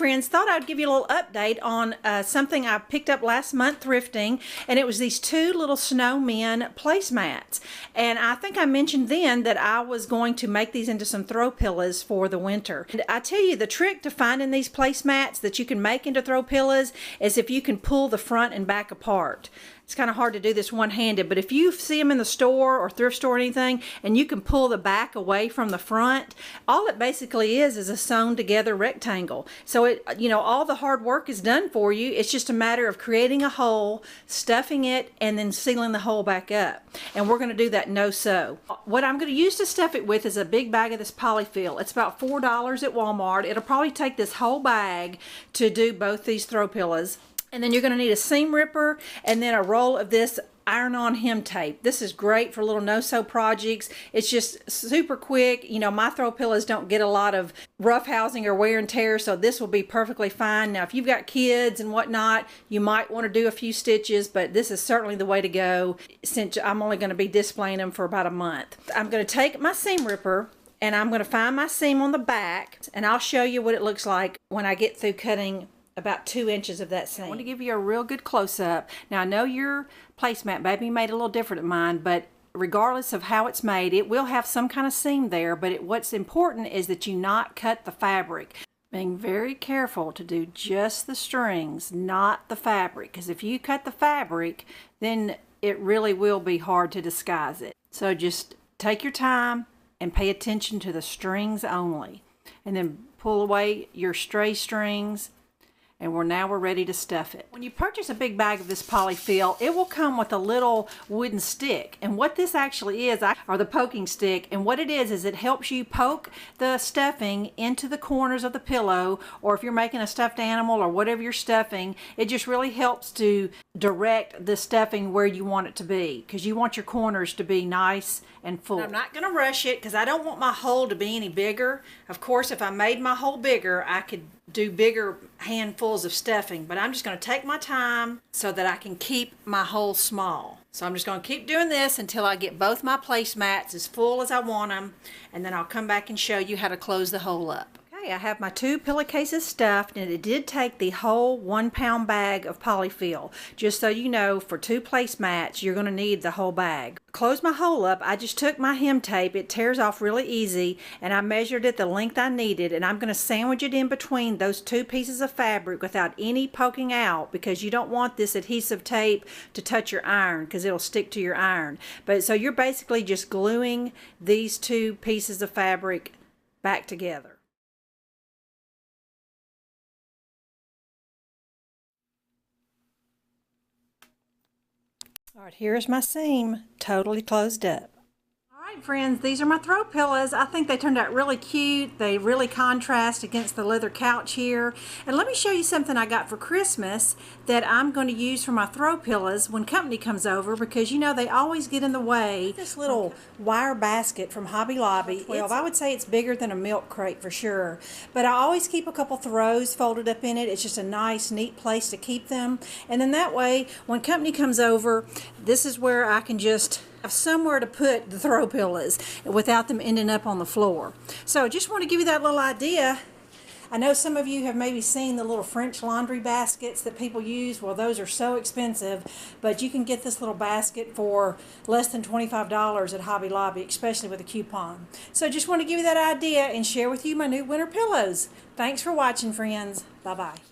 friends, thought I'd give you a little update on something I picked up last month thrifting, and it was these two little snowmen placemats. And I think I mentioned then that I was going to make these into some throw pillows for the winter. And I tell you, the trick to finding these placemats that you can make into throw pillows is if you can pull the front and back apart. It's kind of hard to do this one-handed, but if you see them in the store or thrift store or anything and you can pull the back away from the front, all it basically is a sewn together rectangle. So it, you know, all the hard work is done for you. It's just a matter of creating a hole, stuffing it, and then sealing the hole back up. And we're going to do that no-sew. What I'm going to use to stuff it with is a big bag of this polyfill. It's about $4 at Walmart. It'll probably take this whole bag to do both these throw pillows. And then you're going to need a seam ripper and then a roll of this iron-on hem tape. This is great for little no-sew projects. It's just super quick. You know, my throw pillows don't get a lot of rough housing or wear and tear, so this will be perfectly fine. Now, if you've got kids and whatnot, you might want to do a few stitches, but this is certainly the way to go since I'm only going to be displaying them for about a month. I'm going to take my seam ripper and I'm going to find my seam on the back, and I'll show you what it looks like when I get through cutting about 2 inches of that seam. I want to give you a real good close-up. Now, I know your placemat baby made a little different than mine, but regardless of how it's made, it will have some kind of seam there, but what's important is that you not cut the fabric. Being very careful to do just the strings, not the fabric, because if you cut the fabric, then it really will be hard to disguise it. So just take your time and pay attention to the strings only, and then pull away your stray strings, and we're ready to stuff it. When you purchase a big bag of this polyfill, it will come with a little wooden stick. And what this actually is, or the poking stick, and what it is it helps you poke the stuffing into the corners of the pillow, or if you're making a stuffed animal or whatever you're stuffing, it just really helps to direct the stuffing where you want it to be, because you want your corners to be nice and full. And I'm not going to rush it because I don't want my hole to be any bigger. Of course, if I made my hole bigger, I could do bigger handfuls of stuffing, but I'm just going to take my time so that I can keep my hole small. So I'm just going to keep doing this until I get both my placemats as full as I want them, and then I'll come back and show you how to close the hole up. I have my 2 pillowcases stuffed, and it did take the whole 1-pound bag of polyfill. Just so you know, for 2 placemats, you're going to need the whole bag. Close my hole up. I just took my hem tape. It tears off really easy, and I measured it the length I needed, and I'm going to sandwich it in between those 2 pieces of fabric without any poking out, because you don't want this adhesive tape to touch your iron, because it'll stick to your iron. But so you're basically just gluing these 2 pieces of fabric back together. All right, here's my seam, totally closed up. All right, friends, these are my throw pillows. I think they turned out really cute. They really contrast against the leather couch here. And let me show you something I got for Christmas that I'm going to use for my throw pillows when company comes over, because you know they always get in the way. This little wire basket from Hobby Lobby. I would say it's bigger than a milk crate for sure. But I always keep a couple throws folded up in it. It's just a nice, neat place to keep them. And then that way, when company comes over, this is where I can just have somewhere to put the throw pillows without them ending up on the floor. So just want to give you that little idea. I know some of you have maybe seen the little French laundry baskets that people use. Well, those are so expensive, but you can get this little basket for less than $25 at Hobby Lobby, especially with a coupon. So just want to give you that idea and share with you my new winter pillows. Thanks for watching, friends. Bye-bye.